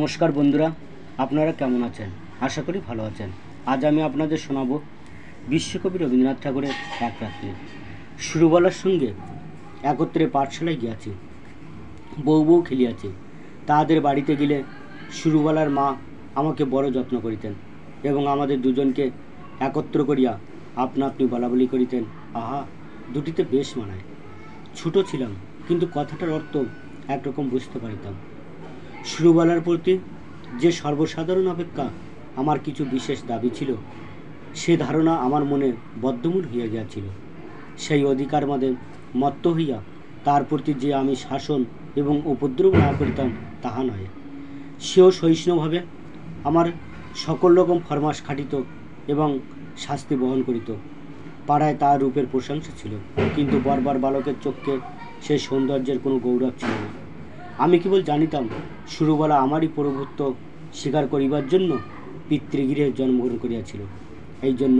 নমস্কার বন্ধুরা, আপনারা কেমন আছেন? আশা করি ভালো আছেন। আজ আমি আপনাদের শোনাবো বিশ্বকবি রবীন্দ্রনাথ ঠাকুরের এক রাত্রি। সুরবালার সঙ্গে একত্রে পাঠশালায় গিয়াছি, বউ খেলিয়াছে। তাহাদের বাড়িতে গেলে সুরবালার মা আমাকে বড় যত্ন করিতেন এবং আমাদের দুজনকে একত্র করিয়া আপনা আপনি বলাবলি করিতেন। আহা, দুটিতে বেশ মানায়। ছোটো ছিলাম, কিন্তু কথাটার অর্থ একরকম বুঝতে পারিতাম। সুরবালার প্রতি যে সর্বসাধারণ অপেক্ষা আমার কিছু বিশেষ দাবি ছিল, সে ধারণা আমার মনে বদ্ধমূল হইয়া গিয়াছিল। সেই অধিকার মধ্যে মত্ত হইয়া তার প্রতি যে আমি শাসন এবং উপদ্রব না করিতাম তাহা নয়। সেও সহিষ্ণুভাবে আমার সকল রকম ফরমাস খাটিত এবং শাস্তি বহন করিত। পাড়ায় তার রূপের প্রশংসা ছিল, কিন্তু বর্বর বালকের চক্ষে সেই সৌন্দর্যের কোনো গৌরব ছিল না। আমি কেবল জানিতাম সুরবালা আমারই প্রভুত্ব স্বীকার করিবার জন্য পিতৃগৃহে জন্মগ্রহণ করিয়াছিল। এই জন্য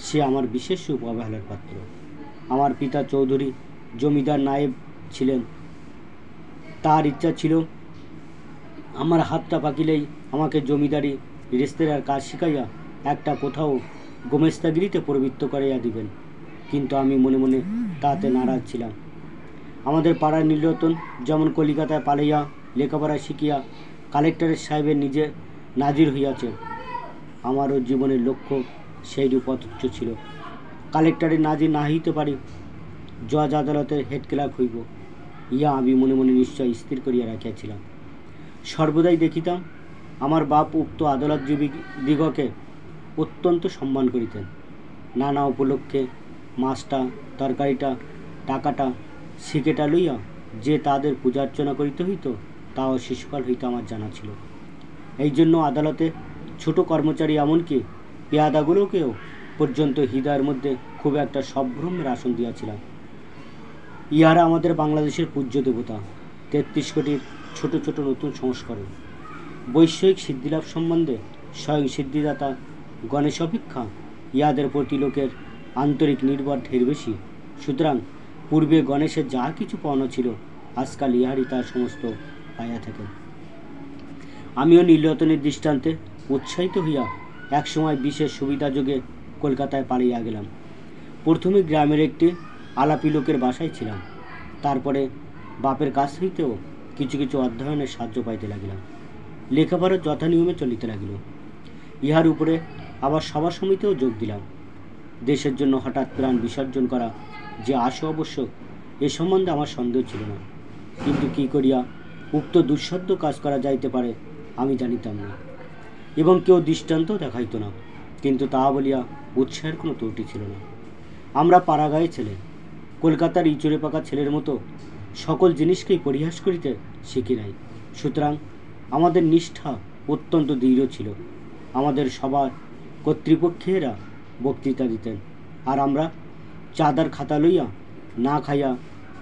সে আমার বিশেষ অবহেলার পাত্র। আমার পিতা চৌধুরী জমিদার নায়েব ছিলেন। তার ইচ্ছা ছিল আমার হাতটা পাকিলেই আমাকে জমিদারি রেস্তেরার কাজ শিখাইয়া একটা কোথাও গোমেস্তাগিরিতে প্রবৃত্ত করাইয়া দিবেন, কিন্তু আমি মনে মনে তাতে নারাজ ছিলাম। আমাদের পাড়ার নীলরতন যেমন কলিকাতায় পালাইয়া লেখাপড়া শিখিয়া কালেক্টরের সাহেবের নিজে নাজির হইয়াছে, আমারও জীবনের লক্ষ্য সেইরূপ অতুচ্ছ ছিল। কালেক্টরের নাজির না হইতে পারি, জজ আদালতের হেড ক্লার্ক হইব, ইহা আমি মনে মনে নিশ্চয় স্থির করিয়া রাখিয়াছিলাম। সর্বদাই দেখিতাম আমার বাপ উক্ত আদালতজীবী দিগকে অত্যন্ত সম্মান করিতেন। নানা উপলক্ষে মাছটা, তরকারিটা, টাকাটা, শিকেটা লইয়া যে তাদের পূজার্চনা করিতে হইত, তাও শিশুকাল হইতে আমার জানা ছিল। এই জন্য আদালতে ছোট কর্মচারী এমনকি পেয়াদাগুলোকেও পর্যন্ত হৃদয়ের মধ্যে খুব একটা সম্ভ্রমের আসন দিয়াছিলাম। ইহারা আমাদের বাংলাদেশের পূজ্য দেবতা, ৩৩ কোটির ছোট ছোট নতুন সংস্করণ। বৈষয়িক সিদ্ধিলাভ সম্বন্ধে স্বয়ং সিদ্ধিদাতা গণেশ অপেক্ষা ইহাদের প্রতি লোকের আন্তরিক নির্ভর ঢের বেশি। সুতরাং পূর্বে গণেশের যাহা কিছু পাওনা ছিল, আজকাল ইহারই তার সমস্ত পাইয়া থাকেন। আমিও নীলরতনের দৃষ্টান্তে উৎসাহিত হইয়া একসময় বিশেষ সুবিধাযোগে কলকাতায় পালিয়া গেলাম। প্রথমে গ্রামের একটি আলাপি লোকের বাসায় ছিলাম, তারপরে বাপের কাছ হইতেও কিছু কিছু অধ্যয়নের সাহায্য পাইতে লাগিলাম। লেখাপড়া যথানিয়মে চলিতে লাগিল। ইহার উপরে আবার সভা সমিতিও যোগ দিলাম। দেশের জন্য হঠাৎ প্রাণ বিসর্জন করা যে আসো আবশ্যক, এ সম্বন্ধে আমার সন্দেহ ছিল না, কিন্তু কি করিয়া উক্ত দুঃসাধ্য কাজ করা যাইতে পারে আমি জানিতাম না, এবং কেউ দৃষ্টান্তও দেখাইত না। কিন্তু তাহা বলিয়া উৎসাহের কোনো ত্রুটি ছিল না। আমরা পাড়াগাঁয়ে ছেলে, কলকাতার ইঁচড়ে পাকা ছেলের মতো সকল জিনিসকেই পরিহাস করিতে শিখি নাই। সুতরাং আমাদের নিষ্ঠা অত্যন্ত দৃঢ় ছিল। আমাদের সবার কর্তৃপক্ষেরা বক্তৃতা দিতেন, আর আমরা চাঁদার খাতা লইয়া না খাইয়া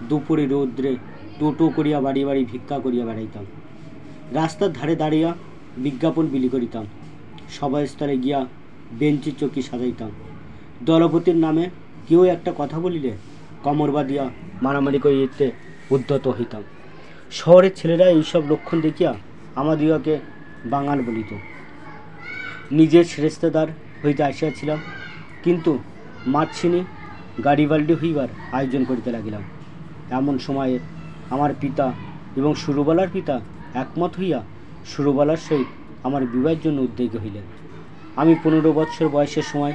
দুপুরে রৌদ্রে টোটো করিয়া বাড়ি বাড়ি ভিক্ষা করিয়া বেড়াইতাম। রাস্তার ধারে দাঁড়িয়া বিজ্ঞাপন বিলি করিতাম। সভাস্থলে গিয়া বেঞ্চি চকি সাজাইতাম। দলপতির নামে কেউ একটা কথা বলিলে কমর বাঁধিয়া মারামারি করিতে উদ্যত হইতাম। শহরের ছেলেরা এইসব লক্ষণ দেখিয়া আমাদিগকে বাঙাল বলিত। নিজের শ্রেষ্ঠদার হইতে আসিয়াছিলাম, কিন্তু মার্ছিনি গাড়িবাল্ডি হইবার আয়োজন করিতে লাগিলাম। এমন সময়ে আমার পিতা এবং সুরবালার পিতা একমত হইয়া সুরবালার সহিত আমার বিবাহের জন্য উদ্যোগী হইলেন। আমি ১৫ বৎসর বয়সের সময়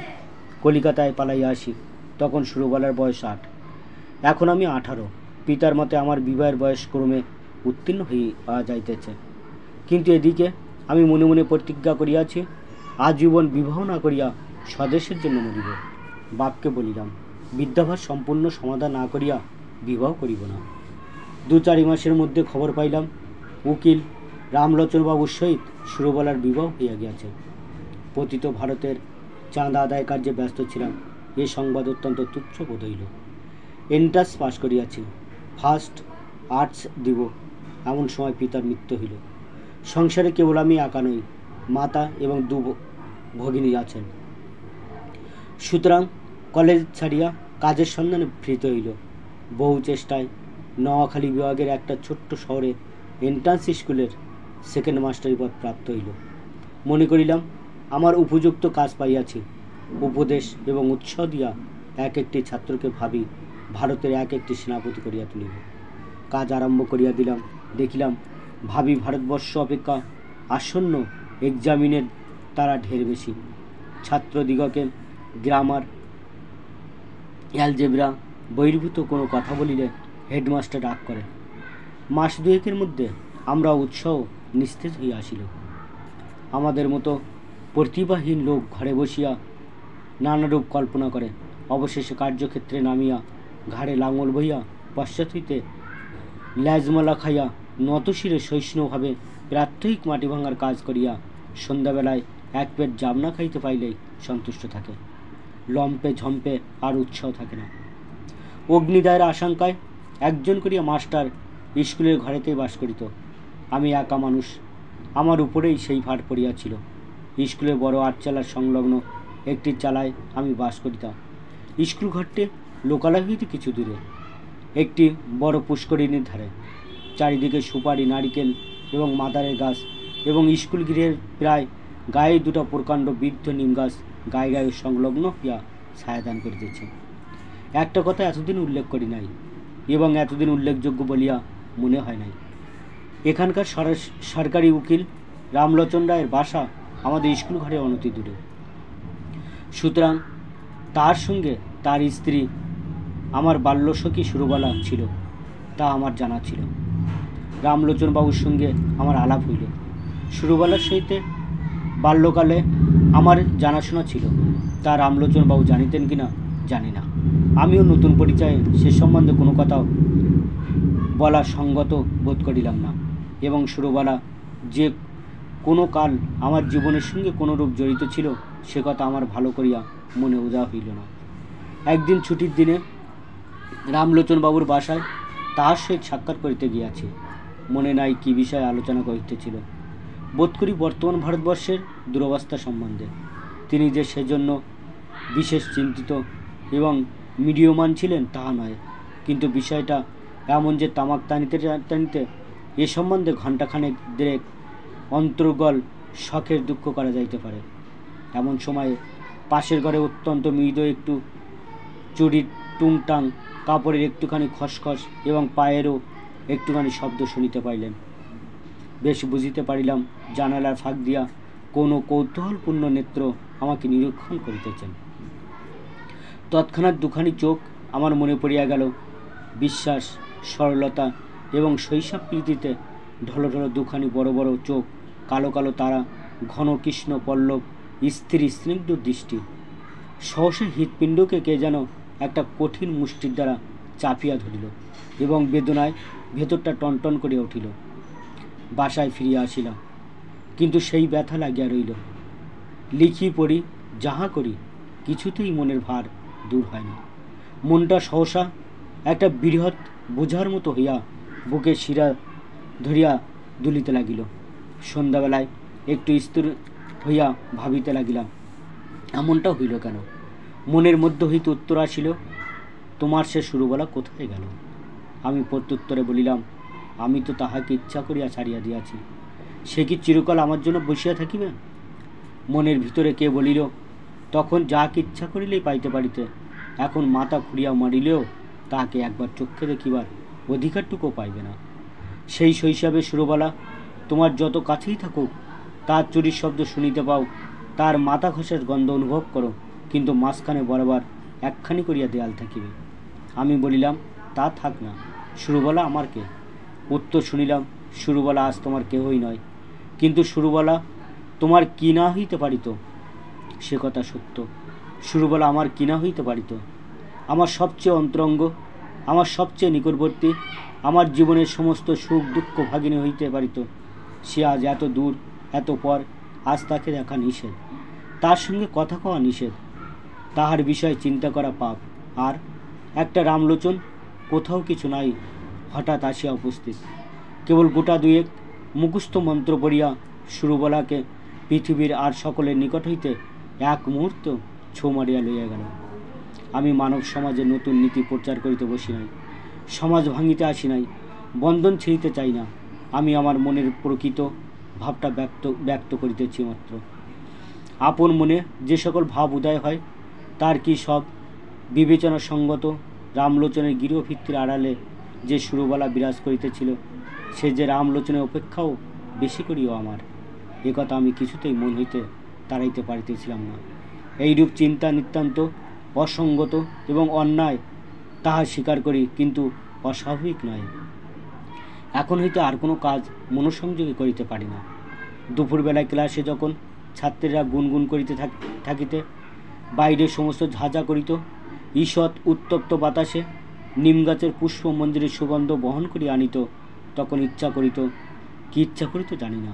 কলিকাতায় পালাইয়া আসি। তখন সুরবালার বয়স ৮, এখন আমি ১৮। পিতার মতে আমার বিবাহের বয়স ক্রমে উত্তীর্ণ হইয়া যাইতেছে, কিন্তু এদিকে আমি মনে মনে প্রতিজ্ঞা করিয়াছি আজীবন বিবাহ না করিয়া স্বদেশের জন্য মরিব। বাপকে বলিলাম, বিদ্যাভ্যাস সম্পূর্ণ সমাধান না করিয়া বিবাহ করিব না। ২-৪ মাসের মধ্যে খবর পাইলাম উকিল রামলোচনবাবুর সহিত সুরবালার বিবাহ হইয়া গিয়াছে। পতিত ভারতের চাঁদা আদায় কার্যে ব্যস্ত ছিলাম। এ সংবাদ অত্যন্ত তুচ্ছ বোধ হইল। এন্ট্রান্স পাশ করিয়াছি, ফার্স্ট আর্টস দিব, এমন সময় পিতার মৃত্যু হইল। সংসারে কেবল আমি একা নই, মাতা এবং 2 ভগিনী আছেন। সুতরাং কলেজ ছাড়িয়া কাজের সন্ধানে ফিরিতে হইল। বহু চেষ্টায় নোয়াখালী বিভাগের একটা ছোট্ট শহরে এন্ট্রান্স স্কুলের সেকেন্ড মাস্টারি পদ প্রাপ্ত হইল। মনে করিলাম আমার উপযুক্ত কাজ পাইয়াছি। উপদেশ এবং উৎসাহ দিয়া এক একটি ছাত্রকে ভাবি ভারতের এক একটি সেনাপতি করিয়া তুলিব। কাজ আরম্ভ করিয়া দিলাম। দেখিলাম ভাবি ভারতবর্ষ অপেক্ষা আসন্ন এক্সামিনের তারা ঢের বেশি। ছাত্রদিগকে গ্রামার, অ্যালজেব্রা বহির্ভূত কোনো কথা বলিলে হেডমাস্টার রাগ করে। মাস দুয়েকের মধ্যে আমরা উৎসাহ নিস্তেজ হইয়া আসিল। আমাদের মতো প্রতিভাহীন লোক ঘরে বসিয়া নানারূপ কল্পনা করে, অবশেষে কার্যক্ষেত্রে নামিয়া ঘাড়ে লাঙল বইয়া পশ্চাৎ হইতে ল্যাজমালা খাইয়া নতশিরে সহিষ্ণুভাবে প্রাত্যহিক মাটি ভাঙার কাজ করিয়া সন্ধ্যাবেলায় এক পেট জামনা খাইতে পাইলেই সন্তুষ্ট থাকে। লম্পে ঝম্পে আর উৎসাহ থাকে না। অগ্নিদায়ের আশঙ্কায় একজন করিয়া মাস্টার স্কুলের ঘরেতেই বাস করিত। আমি একা মানুষ, আমার উপরেই সেই ভার পড়িয়াছিল। স্কুলে বড় আটচালার সংলগ্ন একটি চালায় আমি বাস করিতাম। স্কুল ঘরটি লোকালয় হইতে কিছু দূরে, একটি বড় পুষ্করিণীর ধারে। চারিদিকে সুপারি, নারিকেল এবং মাদারের গাছ, এবং স্কুল গৃহের প্রায় গায়ে দুটো প্রকাণ্ড বৃদ্ধ নিম গাছ গায়ে গায়ে সংলগ্ন হইয়া ছায়াদান করিতেছে। একটা কথা এতদিন উল্লেখ করি নাই, এবং এতদিন উল্লেখযোগ্য বলিয়া মনে হয় নাই। এখানকার সরকারি উকিল রামলোচন রায়ের বাসা আমাদের স্কুল ঘরে অনতি দূরে। সুতরাং তার সঙ্গে তার স্ত্রী আমার বাল্যসখী সুরবালা ছিল, তা আমার জানা ছিল। রামলোচন বাবুর সঙ্গে আমার আলাপ হইল। সুরবালার সহিত বাল্যকালে আমার জানাশোনা ছিল, তা রামলোচন বাবু জানিতেন কিনা জানি না। আমিও নতুন পরিচয়ে সে সম্বন্ধে কোনো কথা বলা সঙ্গত বোধ করিলাম না, এবং সুরবালা যে কোনো কাল আমার জীবনের সঙ্গে কোনোরূপ জড়িত ছিল সে কথা আমার ভালো করিয়া মনে উদা হইল না। একদিন ছুটির দিনে রামলোচন বাবুর বাসায় তাহার সহিত সাক্ষাৎ করিতে গিয়াছি। মনে নাই কি বিষয়ে আলোচনা করিতেছিল। বোধ করি বর্তমান ভারতবর্ষের দুরবস্থা সম্বন্ধে। তিনি যে সেজন্য বিশেষ চিন্তিত এবং মিডিয়মান ছিলেন তাহা নয়, কিন্তু বিষয়টা এমন যে তামাক টানিতে টানিতে এ সম্বন্ধে ঘণ্টাখানেক দেড়েক অন্তর্গল শখের দুঃখ করা যাইতে পারে। এমন সময়ে পাশের ঘরে অত্যন্ত মৃদু একটু চুরির টুংটাং, কাপড়ের একটুখানি খসখস এবং পায়েরও একটুখানি শব্দ শুনিতে পাইলেন। বেশ বুঝিতে পারিলাম জানালার ফাঁক দিয়া কোনো কৌতূহলপূর্ণ নেত্র আমাকে নিরীক্ষণ করিতেছেন। তৎক্ষণাৎ দুখানি চোখ আমার মনে পড়িয়া গেল। বিশ্বাস, সরলতা এবং শৈশব প্রীতিতে ঢলঢল দুখানি বড় বড় চোখ, কালো কালো তারা, ঘন কৃষ্ণ পল্লব, স্থির স্নিগ্ধ দৃষ্টি। সহসা হৃৎপিণ্ডকে কে যেন একটা কঠিন মুষ্টির দ্বারা চাপিয়া ধরিল, এবং বেদনায় ভেতরটা টনটন করিয়া উঠিল। বাসায় ফিরিয়া আসিলাম, কিন্তু সেই ব্যথা লাগিয়া রইল। লিখি পড়ি, যাহা করি, কিছুতেই মনের ভার দূর হয় না। মনটা সহসা একটা বৃহৎ বোঝার মতো হইয়া বুকে শিরা ধরিয়া দুলিতে লাগিল। সন্ধ্যাবেলায় একটু স্থির হইয়া ভাবিতে লাগিলাম, এমনটা হইল কেন? মনের মধ্য হইতে উত্তর আসিল, তোমার সে সুরবালা কোথায় গেল? আমি প্রত্যুত্তরে বলিলাম, আমি তো তাহাকে ইচ্ছা করিয়া ছাড়িয়া দিয়াছি। সে কি চিরকাল আমার জন্য বসিয়া থাকিবে? মনের ভিতরে কে বলিল, তখন যাকে ইচ্ছা করিলেই পাইতে পারিতে, এখন মাথা খুঁড়িয়া মারিলেও তাহাকে একবার চক্ষে দেখিবার অধিকারটুকু পাইবে না। সেই শৈশবে সুরবালা তোমার যত কাছেই থাকুক, তার চুরির শব্দ শুনিতে পাও, তার মাথা ঘষার গন্ধ অনুভব করো, কিন্তু মাঝখানে বরাবর একখানি করিয়া দেয়াল থাকিবে। আমি বলিলাম, তা থাক না, সুরবালা আমার কে? উত্তর শুনিলাম, সুরবালা আজ তোমার কেহই নয়, কিন্তু সুরবালা তোমার কি না হইতে পারিত? সে কথা সত্য, সুরবালা আমার কি না হইতে পারিত? আমার সবচেয়ে অন্তরঙ্গ, আমার সবচেয়ে নিকটবর্তী, আমার জীবনের সমস্ত সুখ দুঃখ ভাগিনী হইতে পারিত। সে আজ এত দূর, এত পর, আজ তাকে দেখা নিষেধ, তার সঙ্গে কথা কওয়া নিষেধ, তাহার বিষয়ে চিন্তা করা পাপ। আর একটা রামলোচন কোথাও কিছু নাই, হঠাৎ আসিয়া উপস্থিত। কেবল গোটা দুয়েক মুখস্থ মন্ত্র পড়িয়া সুরবালাকে পৃথিবীর আর সকলের নিকট হইতে এক মুহূর্ত ছো মারিয়া লইয়া গেল। আমি মানব সমাজে নতুন নীতি প্রচার করিতে বসি নাই, সমাজ ভাঙিতে আসি নাই, বন্ধন ছিঁড়িতে চাই না। আমি আমার মনের প্রকৃত ভাবটা ব্যক্ত করিতেছি মাত্র। আপন মনে যে সকল ভাব উদয় হয় তার কি সব বিবেচনা সঙ্গত? রামলোচনের গৃহভিত্তির আড়ালে যে সুরবালা বিরাজ করিতেছিল সে যে রামলোচনের অপেক্ষাও বেশি করিও আমার, এ কথা আমি কিছুতেই মন হইতে তাড়াইতে পারিতেছিলাম না। এইরূপ চিন্তা নিতান্ত অসঙ্গত এবং অন্যায়, তাহা স্বীকার করি, কিন্তু অস্বাভাবিক নয়। এখন হইতে আর কোনো কাজ মনোসংযোগে করিতে পারি না। দুপুরবেলায় ক্লাসে যখন ছাত্রীরা গুনগুন করিতে থাকিতে, বাইরে সমস্ত ঝাঁঝা করিত, ঈষৎ উত্তপ্ত বাতাসে নিম গাছের পুষ্প মঞ্জুরির সুগন্ধ বহন করিয়া আনিত, তখন ইচ্ছা করিত, কি ইচ্ছা করিত জানি না,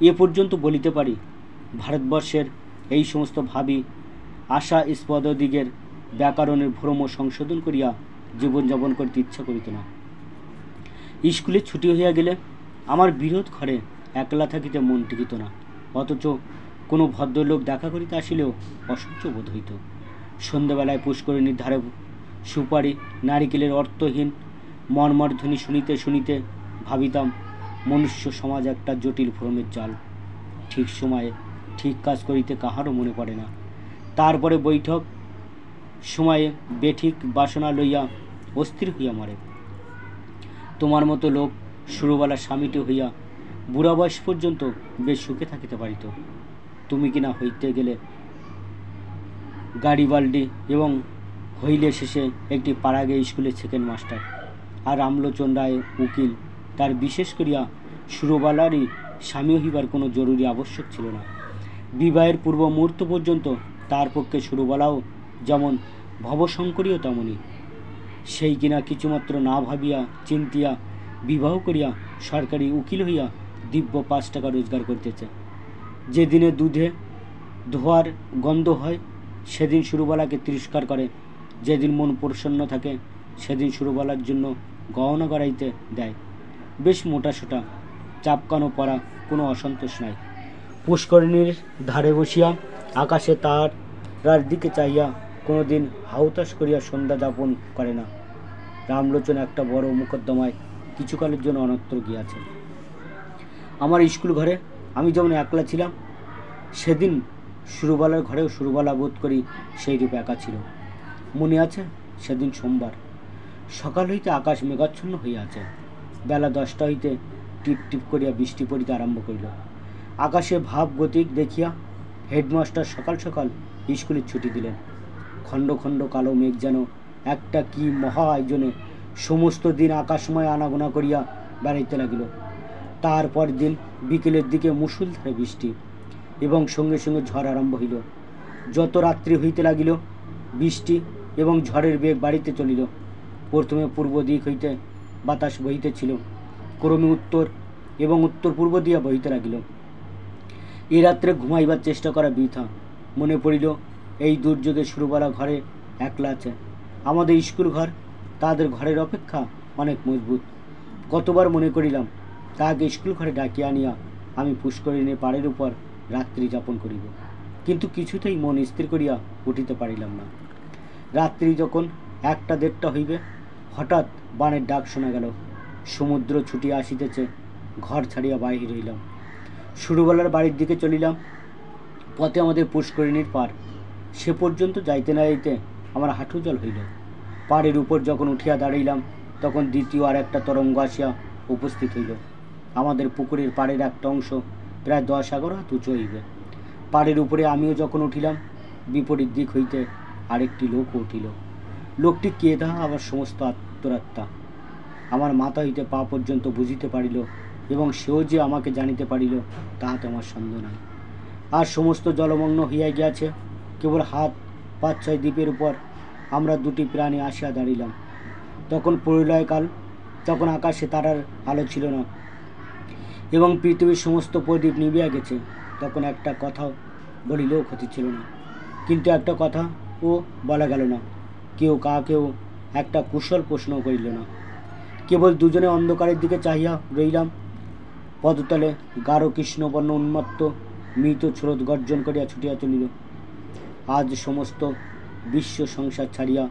এ পর্যন্ত বলিতে পারি, ভারতবর্ষের এই সমস্ত ভাবি আশাস্পদদিগের ব্যাকরণের ভ্রম সংশোধন করিয়া জীবনযাপন করিতে ইচ্ছা করিত না। স্কুলে ছুটি হইয়া গেলে আমার বিরোধ ঘরে একলা থাকিতে মন টিকিত না, অথচ কোনো ভদ্রলোক দেখা করিতে আসিলেও অসহ্য বোধ হইত। সন্ধ্যাবেলায় পুষ্করিণীর ধারে সুপারি নারিকেলের অর্থহীন মর্মধ্বনি শুনিতে শুনিতে ভাবিতাম, মনুষ্য সমাজ একটা জটিল ভ্রমের জাল। ঠিক সময়ে ঠিক কাজ করিতে কাহারও মনে পড়ে না। তারপরে বৈঠক সময়ে বেঠিক বাসনা লইয়া অস্থির হইয়া মরে। তোমার মতো লোক সুরবালা স্বামীটি হইয়া বুড়া বয়স পর্যন্ত বেশ সুখে থাকিতে পারিত। তুমি কিনা হইতে গেলে গাড়িবাল্ডি এবং হইলে শেষে একটি পাড়াগে স্কুলের সেকেন্ড মাস্টার। আর রামলোচন রায় উকিল, তার বিশেষ করিয়া সুরবালারই স্বামী হইবার কোনো জরুরি আবশ্যক ছিল না। বিবাহের পূর্ব মুহূর্ত পর্যন্ত তার পক্ষে সুরবালাও যেমন ভবশঙ্করীও তেমনই। সেই কিনা কিছুমাত্র না ভাবিয়া চিন্তিয়া বিবাহ করিয়া সরকারি উকিল হইয়া দিব্য 5 টাকা রোজগার করিতেছে। যেদিনে দুধে ধোয়ার গন্ধ হয় সেদিন সুরবালাকে তিরস্কার করে, যেদিন মন প্রসন্ন থাকে সেদিন সুরবালার জন্য গহনা গড়াইতে দেয়। বেশ মোটাসোটা, চাপকানো পরা, কোনো অসন্তোষ নাই। পুষ্করিণীর ধারে বসিয়া আকাশে তারার দিকে চাহিয়া কোনো দিন হাউতাস করিয়া সন্ধ্যা যাপন করে না। রামলোচন একটা বড় মোকদ্দমায় কিছুকালের জন্য অন্যত্র গিয়াছে। আমার স্কুল ঘরে আমি যেমন একলা ছিলাম, সেদিন সুরবালার ঘরেও সুরবালা বোধ করি সেই রূপে একা ছিল। মনে আছে, সেদিন সোমবার সকাল হইতে আকাশ মেঘাচ্ছন্ন হইয়া আছে। বেলা 10টা হইতে টিপ টিপ করিয়া বৃষ্টি পড়িতে আরম্ভ করিল। আকাশে ভাব গতিক দেখিয়া হেডমাস্টার সকাল সকাল স্কুলের ছুটি দিলেন। খণ্ড খণ্ড কালো মেঘ যেন একটা কি মহা আয়োজনে সমস্ত দিন আকাশময় আনাগোনা করিয়া বেড়াইতে লাগিল। তারপর দিন বিকেলের দিকে মুষলধারে বৃষ্টি এবং সঙ্গে সঙ্গে ঝড় আরম্ভ হইল। যত রাত্রি হইতে লাগিল বৃষ্টি এবং ঝড়ের বেগ বাড়িতে চলিল। প্রথমে পূর্ব দিক হইতে বাতাস বহিতেছিল, ক্রমে উত্তর এবং উত্তর পূর্ব দিয়া বহিতে লাগিল। এ রাত্রে ঘুমাইবার চেষ্টা করা বৃথা। মনে পড়িল এই দুর্যোগে সুরবালা ঘরে একলা আছে। আমাদের স্কুল ঘর তাদের ঘরের অপেক্ষা অনেক মজবুত। কতবার মনে করিলাম তাহাকে স্কুল ঘরে ডাকিয়া আনিয়া আমি পুষ্করিণীর পাড়ের উপর রাত্রি যাপন করিব, কিন্তু কিছুতেই মন স্থির করিয়া উঠিতে পারিলাম না। রাত্রি যখন 1টা-1:30 হইবে, হঠাৎ বানের ডাক শোনা গেল। সমুদ্র ছুটিয়া আসিতেছে। ঘর ছাড়িয়া বাহির হইলাম, সুরবালার বাড়ির দিকে চলিলাম। পথে আমাদের পুষ্করিণীর পার। সে পর্যন্ত যাইতে না যাইতে আমার হাঁটু জল হইল। পাড়ের উপর যখন উঠিয়া দাঁড়াইলাম তখন দ্বিতীয় আর একটা তরঙ্গ আসিয়া উপস্থিত হইল। আমাদের পুকুরের পাড়ের একটা অংশ প্রায় 10-11 হাত উঁচু হইবে। পাড়ের উপরে আমিও যখন উঠিলাম, বিপরীত দিক হইতে আরেকটি লোকও উঠিল। লোকটি কে তাহা আবার সমস্ত আত্মরাত্মা আমার মাথা হইতে পা পর্যন্ত বুঝিতে পারিল, এবং সেও যে আমাকে জানিতে পারিল তাহাতে আমার সন্দেহ নাই। আর সমস্ত জলমগ্ন হইয়া গিয়াছে। কেবল হাত 5-6 দ্বীপের উপর আমরা দুটি প্রাণী আসিয়া দাঁড়িলাম। তখন প্রলয়কাল, তখন আকাশে তারার আলো ছিল না এবং পৃথিবীর সমস্ত প্রদীপ নিভিয়া গেছে। তখন একটা কথাও বলিলেও ক্ষতি ছিল না, কিন্তু একটা কথা ও বলা গেল না। কেউ কাকেও একটা কুশল প্রশ্ন করিল না। কেবল দুজনে অন্ধকারের দিকে চাহিয়া রইলাম। পদতলে গাঢ় কৃষ্ণবর্ণ উন্মত্ত মৃত স্রোত গর্জন করিয়া ছুটিয়া চলিল। আজ সমস্ত বিশ্ব সংসার ছাড়িয়া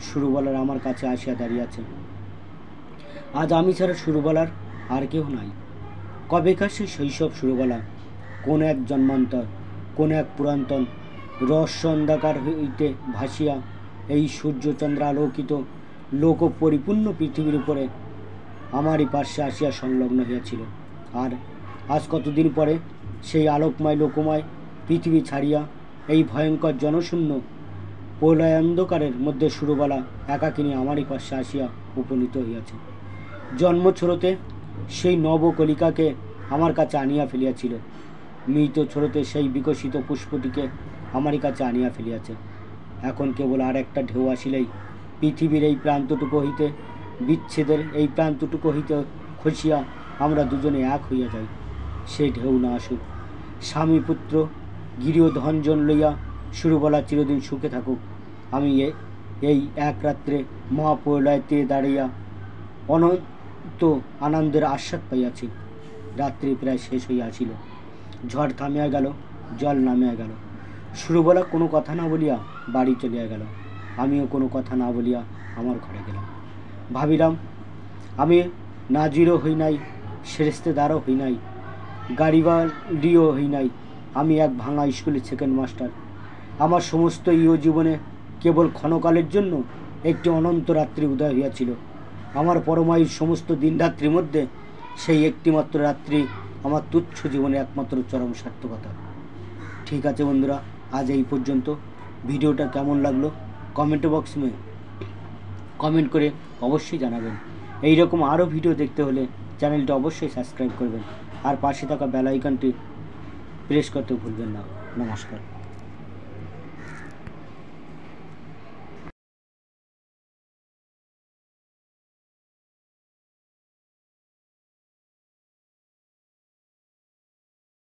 সুরবালার আমার কাছে আসিয়া দাঁড়িয়েছে। আজ আমি ছাড়া সুরবালার আর কেউ নাই। কবেকার সে শৈশব শুরুবেলা, কোন এক জন্মান্তর, কোন এক পুরাতন রহস্য অন্ধকার হইতে ভাসিয়া এই সূর্যচন্দ্র আলোকিত লোক পরিপূর্ণ পৃথিবীর উপরে আমারই পার্শ্বে আসিয়া সংলগ্ন হইয়াছিল। আর আজ কতদিন পরে সেই আলোকময় লোকময় পৃথিবী ছাড়িয়া এই ভয়ঙ্কর জনশূন্য প্রলয়ান্ধকারের মধ্যে শুরুবেলা একাকিনী আমারই পার্শ্বে আসিয়া উপনীত হইয়াছে। জন্মছোড়তে সেই নবকলিকাকে আমার কাছে আনিয়া ফেলিয়াছিল, মৃত ছোড়তে সেই বিকশিত পুষ্পটিকে আমারই কাছে আনিয়া ফেলিয়াছে। এখন কেবল আর একটা ঢেউ আসিলেই পৃথিবীর এই প্রান্তটুকু হইতে, বিচ্ছেদের এই প্রান্তটুকু হইতে খসিয়া আমরা দুজনে এক হইয়া যাই। সেই ঢেউ না আসুক, স্বামী পুত্র গৃহ ধনজন লইয়া শুরুবেলা চিরদিন সুখে থাকুক। আমি এই এক রাত্রে মহাপ্রলয়ের তীরে দাঁড়াইয়া অনন্ত আনন্দের আস্বাদ পাইয়াছি। রাত্রি প্রায় শেষ হইয়া আসিল, ঝড় থামিয়া গেল, জল নামিয়া গেল। শুরুবেলা কোনো কথা না বলিয়া বাড়ি চলিয়া গেল। আমিও কোনো কথা না বলিয়া আমার ঘরে গেলাম। ভাবিলাম, আমি নাজিরও হই নাই, সেরেস্তেদারও হই নাই, গাড়িওয়ালিও হই নাই। আমি এক ভাঙা স্কুলের সেকেন্ড মাস্টার। আমার সমস্ত ইহ জীবনে কেবল ক্ষণকালের জন্য একটি অনন্ত রাত্রি উদয় হইয়াছিল। আমার পরমায়ুর সমস্ত দিন রাত্রির মধ্যে সেই একটিমাত্র রাত্রি আমার তুচ্ছ জীবনে একমাত্র চরম সার্থকতা। ঠিক আছে বন্ধুরা, আজ এই পর্যন্ত। ভিডিওটা কেমন লাগলো কমেন্ট বক্স মে কমেন্ট করে অবশ্যই জানাবেন। এই রকম আরও ভিডিও দেখতে হলে চ্যানেলটা অবশ্যই সাবস্ক্রাইব করবেন আর পাশে থাকা বেল আইকনটি প্রেস করতে ভুলবেন না। নমস্কার।